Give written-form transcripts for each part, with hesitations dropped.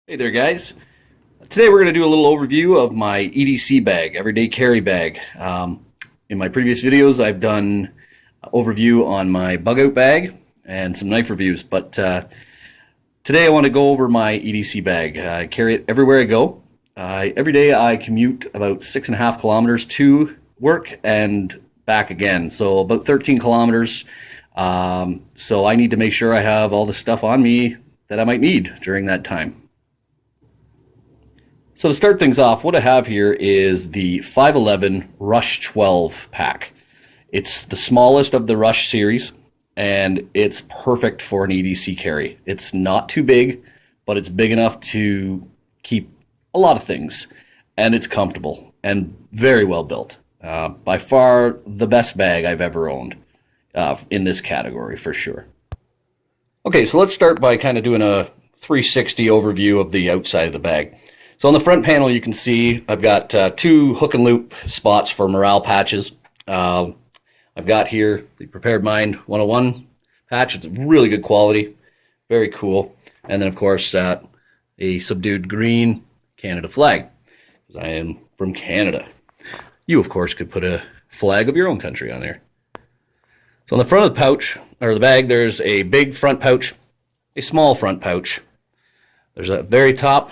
Hey there, guys. Today we're going to do a little overview of my EDC bag, everyday carry bag. In my previous videos, I've done an overview on my bug out bag and some knife reviews, but today I want to go over my EDC bag. I carry it everywhere I go. Every day I commute about 6.5 kilometers to work and back again, so about 13 kilometers. So I need to make sure I have all the stuff on me that I might need during that time. So to start things off, what I have here is the 511 Rush 12 pack. It's the smallest of the Rush series, and it's perfect for an EDC carry. It's not too big, but it's big enough to keep a lot of things, and it's comfortable and very well built. By far the best bag I've ever owned in this category, for sure. Okay, so let's start by kind of doing a 360 overview of the outside of the bag. So on the front panel, you can see I've got two hook and loop spots for morale patches. I've got here the Prepared Mind 101 patch. It's really good quality, very cool. And then, of course, a subdued green Canada flag, because I am from Canada. You, of course, could put a flag of your own country on there. So on the front of the pouch, or the bag, there's a big front pouch, a small front pouch. There's a very top,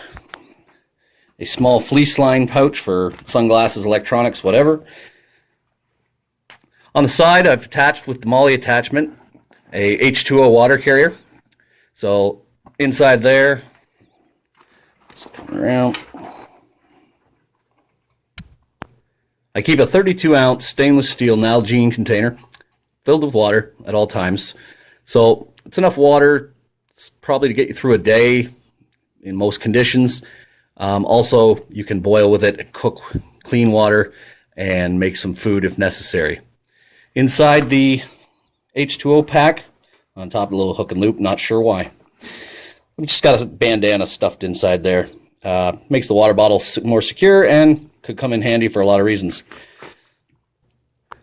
a small fleece line pouch for sunglasses, electronics, whatever. On the side, I've attached with the MOLLE attachment a H2O water carrier. So inside there, just coming around, I keep a 32-ounce stainless steel Nalgene container filled with water at all times. So it's enough water probably to get you through a day in most conditions. Also, you can boil with it, cook clean water, and make some food if necessary. Inside the H2O pack, on top of a little hook and loop, not sure why. I've just got a bandana stuffed inside there. Makes the water bottle more secure and could come in handy for a lot of reasons.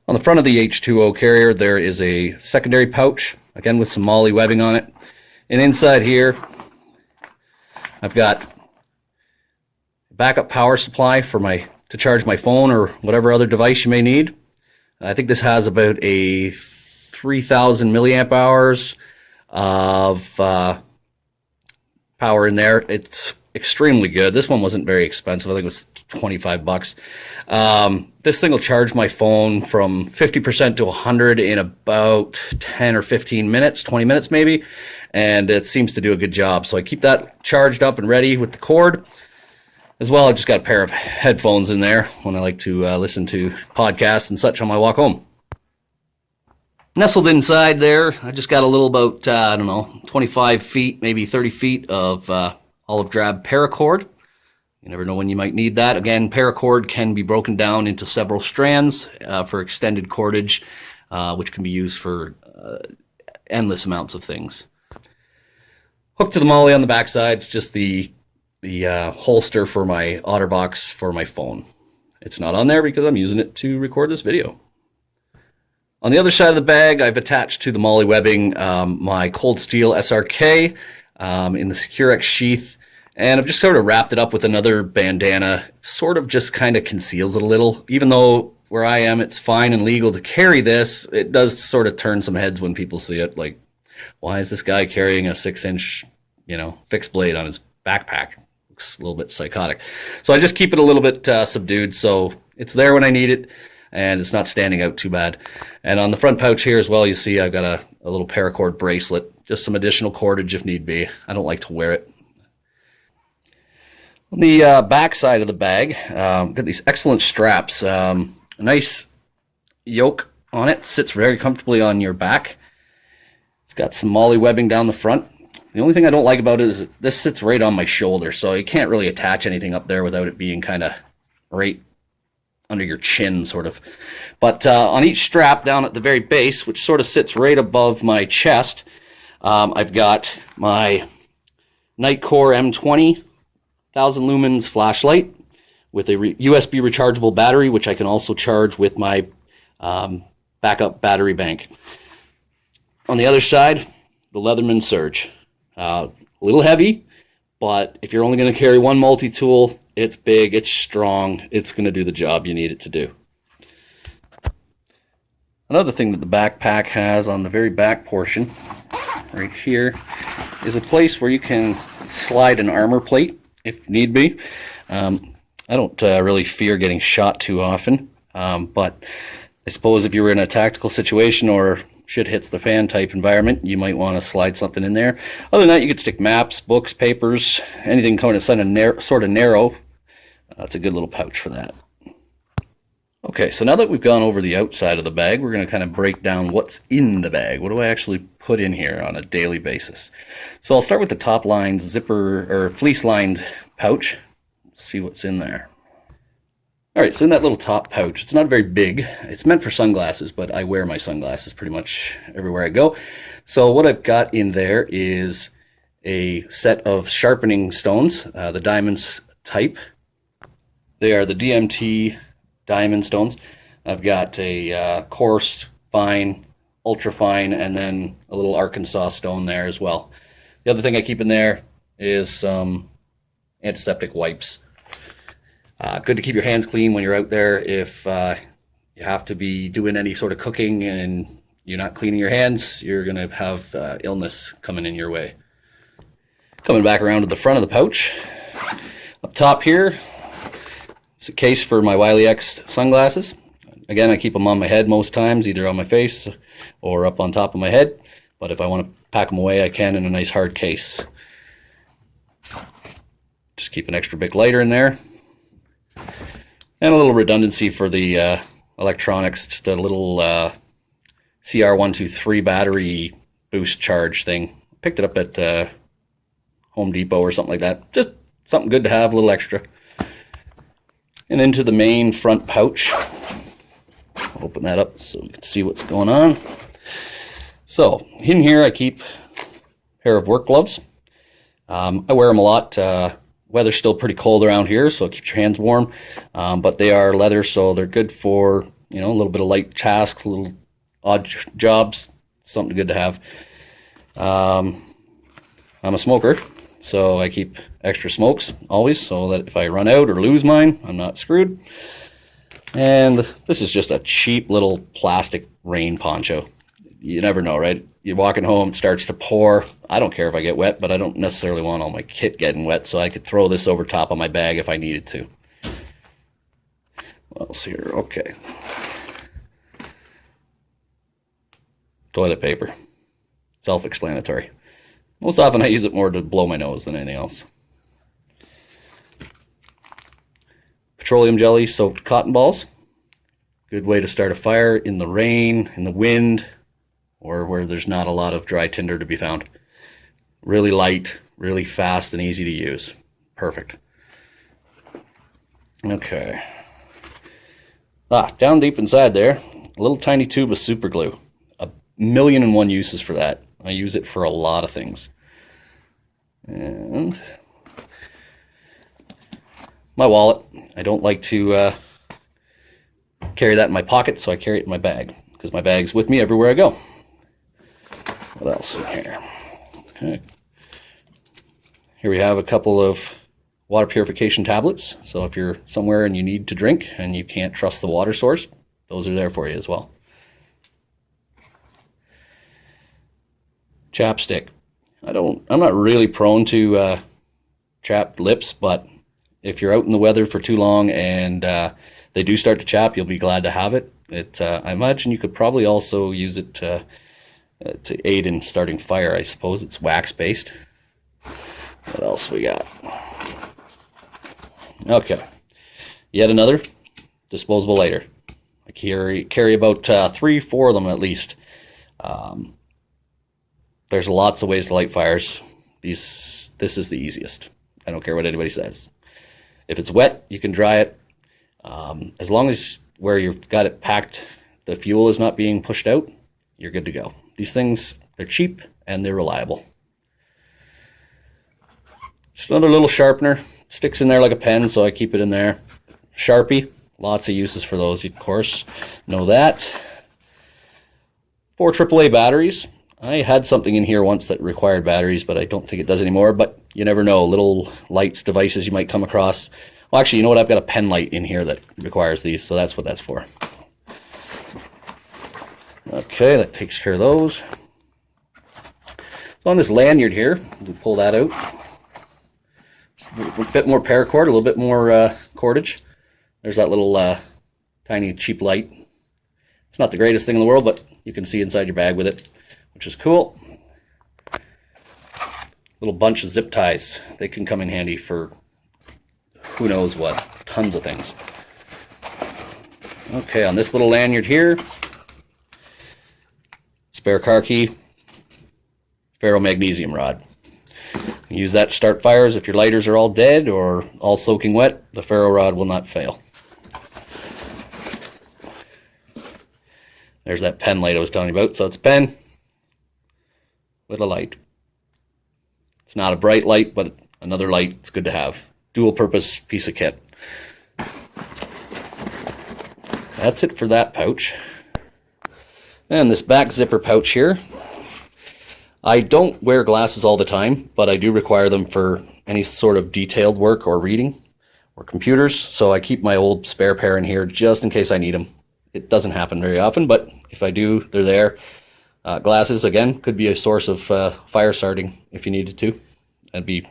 On the front of the H2O carrier, there is a secondary pouch, again with some MOLLE webbing on it. And inside here, I've got backup power supply for to charge my phone or whatever other device you may need. I think this has about a 3,000 milliamp hours of power in there. It's extremely good. This one wasn't very expensive. I think it was 25 bucks. This thing will charge my phone from 50% to 100 in about 10 or 15 minutes, 20 minutes maybe, and it seems to do a good job. So I keep that charged up and ready with the cord. As well, I've just got a pair of headphones in there when I like to listen to podcasts and such on my walk home. Nestled inside there, I just got a little about, 25 feet, maybe 30 feet of olive drab paracord. You never know when you might need that. Again, paracord can be broken down into several strands for extended cordage, which can be used for endless amounts of things. Hooked to the MOLLE on the backside, it's just the holster for my OtterBox for my phone. It's not on there because I'm using it to record this video. On the other side of the bag, I've attached to the MOLLE webbing my Cold Steel SRK in the Securex sheath, and I've just sort of wrapped it up with another bandana. Sort of just kind of conceals it a little. Even though where I am it's fine and legal to carry this, it does sort of turn some heads when people see it. Like, why is this guy carrying a 6-inch, fixed blade on his backpack? Looks a little bit psychotic. So I just keep it a little bit subdued, so it's there when I need it, and it's not standing out too bad. And on the front pouch here as well, you see I've got a little paracord bracelet, just some additional cordage if need be. I don't like to wear it. On the back side of the bag, got these excellent straps. A nice yoke on it, sits very comfortably on your back. It's got some MOLLE webbing down the front. The only thing I don't like about it is this sits right on my shoulder, so you can't really attach anything up there without it being kind of right under your chin, sort of. But on each strap down at the very base, which sort of sits right above my chest, I've got my Nightcore M20 1000 lumens flashlight with a USB rechargeable battery, which I can also charge with my backup battery bank. On the other side, the Leatherman Surge. A little heavy, But if you're only going to carry one multi-tool, it's big, it's strong, it's going to do the job you need it to do. Another thing that the backpack has on the very back portion, right here, is a place where you can slide an armor plate if need be. I don't really fear getting shot too often, but I suppose if you were in a tactical situation or shit hits the fan type environment, you might want to slide something in there. Other than that, you could stick maps, books, papers, anything kind of sort of narrow. It's a good little pouch for that. Okay, so now that we've gone over the outside of the bag, we're going to kind of break down what's in the bag. What do I actually put in here on a daily basis? So I'll start with the top lined zipper or fleece lined pouch. See what's in there. All right, so in that little top pouch, it's not very big. It's meant for sunglasses, but I wear my sunglasses pretty much everywhere I go. So what I've got in there is a set of sharpening stones, the diamonds type. They are the DMT diamond stones. I've got a coarse, fine, ultra fine, and then a little Arkansas stone there as well. The other thing I keep in there is some antiseptic wipes. Good to keep your hands clean when you're out there. If you have to be doing any sort of cooking and you're not cleaning your hands, you're going to have illness coming in your way. Coming back around to the front of the pouch. Up top here, it's a case for my Wiley X sunglasses. Again, I keep them on my head most times, either on my face or up on top of my head. But if I want to pack them away, I can in a nice hard case. Just keep an extra big lighter in there. And a little redundancy for the electronics, just a little CR123 battery boost charge thing. Picked it up at Home Depot or something like that. Just something good to have, a little extra. And into the main front pouch. Open that up so we can see what's going on. So in here I keep a pair of work gloves. I wear them a lot. Weather's still pretty cold around here, so it keeps your hands warm. But they are leather, so they're good for, you know, a little bit of light tasks, little odd jobs. Something good to have. I'm a smoker, so I keep extra smokes always, so that if I run out or lose mine, I'm not screwed. And this is just a cheap little plastic rain poncho. You never know, right? You're walking home, it starts to pour. I don't care if I get wet, but I don't necessarily want all my kit getting wet, so I could throw this over top of my bag if I needed to. What else here? Okay. Toilet paper. Self-explanatory. Most often I use it more to blow my nose than anything else. Petroleum jelly soaked cotton balls. Good way to start a fire in the rain, in the wind, or where there's not a lot of dry tinder to be found. Really light, really fast and easy to use. Perfect. Okay. Down deep inside there, a little tiny tube of super glue. 1,000,001 uses for that. I use it for a lot of things. And my wallet. I don't like to carry that in my pocket, so I carry it in my bag, because my bag's with me everywhere I go. What else in here? Okay. Here we have a couple of water purification tablets. So if you're somewhere and you need to drink and you can't trust the water source, those are there for you as well. Chapstick. I'm not really prone to chapped lips, but if you're out in the weather for too long and they do start to chap, you'll be glad to have it. I imagine you could probably also use it to aid in starting fire. I suppose it's wax based. What else we got? Okay, yet another disposable lighter. I carry about 3-4 of them at least. There's lots of ways to light fires. This is the easiest. I don't care what anybody says. If it's wet, you can dry it. As long as where you've got it packed, the fuel is not being pushed out, you're good to go. These things, they're cheap and they're reliable. Just another little sharpener. Sticks in there like a pen, so I keep it in there. Sharpie, lots of uses for those, of course. Know that. 4 AAA batteries. I had something in here once that required batteries, but I don't think it does anymore. But you never know, little lights, devices you might come across. Well, actually, you know what? I've got a pen light in here that requires these, so that's what that's for. Okay, that takes care of those. So on this lanyard here, we pull that out. It's a bit more paracord, a little bit more cordage. There's that little tiny cheap light. It's not the greatest thing in the world, but you can see inside your bag with it, which is cool. Little bunch of zip ties. They can come in handy for who knows what. Tons of things. Okay, on this little lanyard here, spare car key, ferromagnesium rod. Use that to start fires. If your lighters are all dead or all soaking wet, the ferro rod will not fail. There's that pen light I was telling you about. So it's a pen with a light. It's not a bright light, but another light. It's good to have. Dual purpose piece of kit. That's it for that pouch. And this back zipper pouch here. I don't wear glasses all the time, but I do require them for any sort of detailed work or reading or computers. So I keep my old spare pair in here just in case I need them. It doesn't happen very often, but if I do, they're there. Glasses, again, could be a source of fire starting if you needed to. I'd be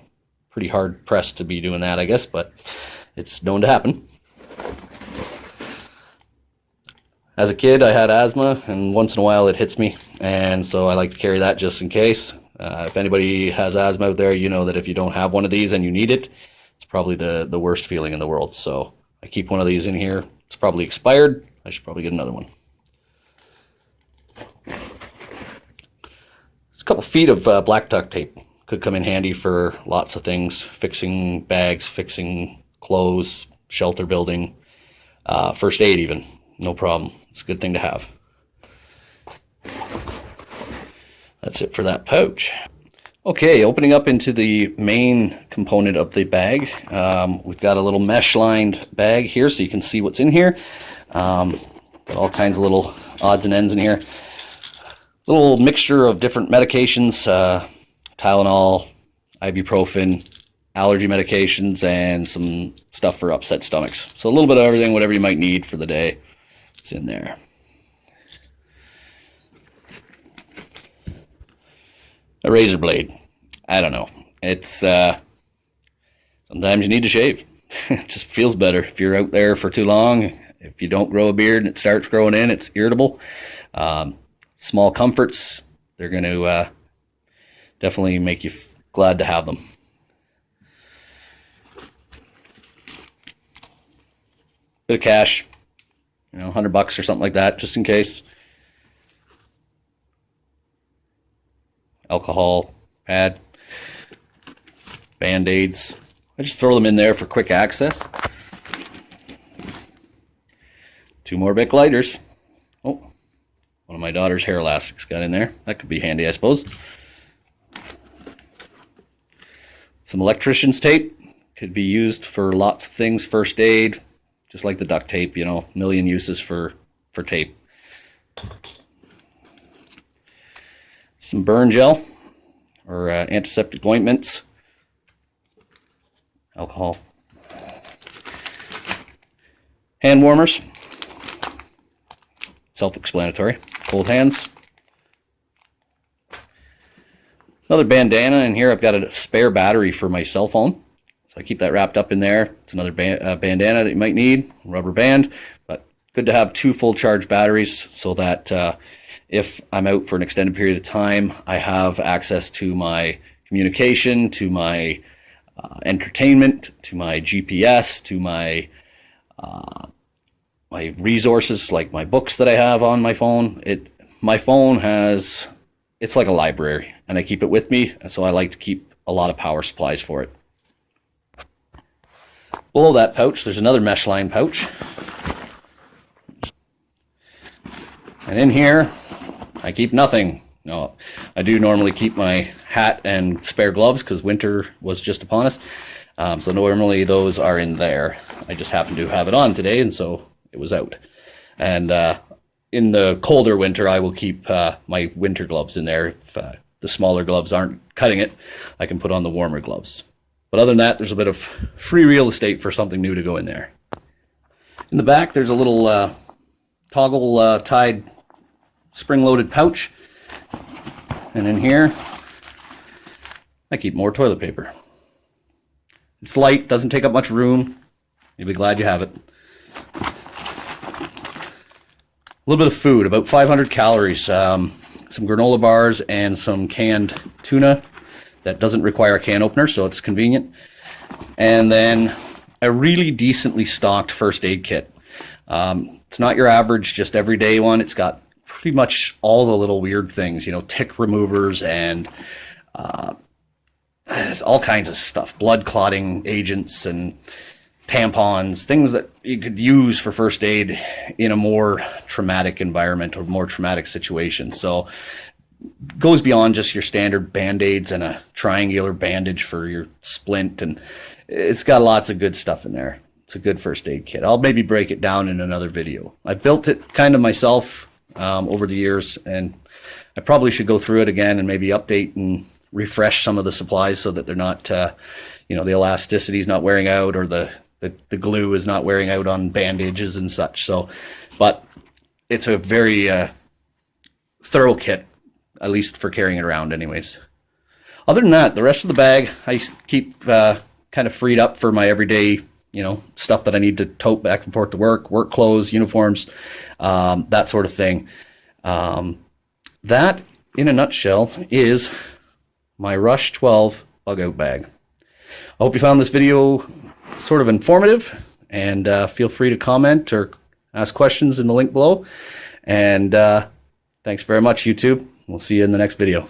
pretty hard pressed to be doing that, I guess, but it's known to happen. As a kid, I had asthma, and once in a while it hits me, and so I like to carry that just in case. If anybody has asthma out there, you know that if you don't have one of these and you need it, it's probably the worst feeling in the world. So I keep one of these in here. It's probably expired. I should probably get another one. It's a couple feet of black duct tape. Could come in handy for lots of things. Fixing bags, fixing clothes, shelter building, first aid even. No problem. It's a good thing to have. That's it for that pouch. Okay, opening up into the main component of the bag. We've got a little mesh lined bag here so you can see what's in here. Got all kinds of little odds and ends in here. Little mixture of different medications, Tylenol, ibuprofen, allergy medications, and some stuff for upset stomachs. So a little bit of everything, whatever you might need for the day, it's in there. A razor blade. I don't know. It's sometimes you need to shave. It just feels better if you're out there for too long. If you don't grow a beard and it starts growing in, it's irritable. Small comforts, they're going to definitely make you glad to have them. Bit of cash, you know, $100 or something like that, just in case. Alcohol, pad, Band-Aids. I just throw them in there for quick access. 2 more Bic lighters. Oh, one of my daughter's hair elastics got in there. That could be handy, I suppose. Some electrician's tape. Could be used for lots of things. First aid, just like the duct tape, you know, a million uses for tape. Some burn gel or antiseptic ointments. Alcohol. Hand warmers. Self-explanatory. Cold hands. Another bandana in here. I've got a spare battery for my cell phone. So I keep that wrapped up in there. It's another bandana that you might need. Rubber band. But good to have 2 full charge batteries so that if I'm out for an extended period of time, I have access to my communication, to my entertainment, to my GPS, to my my resources, like my books that I have on my phone. My phone it's like a library, and I keep it with me, so I like to keep a lot of power supplies for it. Below that pouch, there's another mesh line pouch. And in here, I keep nothing. No, I do normally keep my hat and spare gloves because winter was just upon us. So normally those are in there. I just happened to have it on today, and so it was out. And in the colder winter, I will keep my winter gloves in there if the the smaller gloves aren't cutting it, I can put on the warmer gloves. But other than that, there's a bit of free real estate for something new to go in there. In the back, there's a little toggle tied spring-loaded pouch. And in here, I keep more toilet paper. It's light, doesn't take up much room. You'll be glad you have it. A little bit of food, about 500 calories. Some granola bars and some canned tuna that doesn't require a can opener, so it's convenient. And then a really decently stocked first aid kit. It's not your average, just everyday one. It's got pretty much all the little weird things, you know, tick removers and all kinds of stuff, blood clotting agents and tampons, things that you could use for first aid in a more traumatic environment or more traumatic situation. So goes beyond just your standard band-aids and a triangular bandage for your splint, and it's got lots of good stuff in there. It's a good first aid kit. I'll maybe break it down in another video. I built it kind of myself over the years, and I probably should go through it again and maybe update and refresh some of the supplies so that they're not, you know, the elasticity is not wearing out, or the glue is not wearing out on bandages and such. So, but it's a very thorough kit, at least for carrying it around anyways. Other than that, the rest of the bag I keep kind of freed up for my everyday, you know, stuff that I need to tote back and forth to work clothes, uniforms, that sort of thing. That, in a nutshell, is my Rush 12 bug out bag. I hope you found this video sort of informative, and feel free to comment or ask questions in the link below. And thanks very much, YouTube. We'll see you in the next video.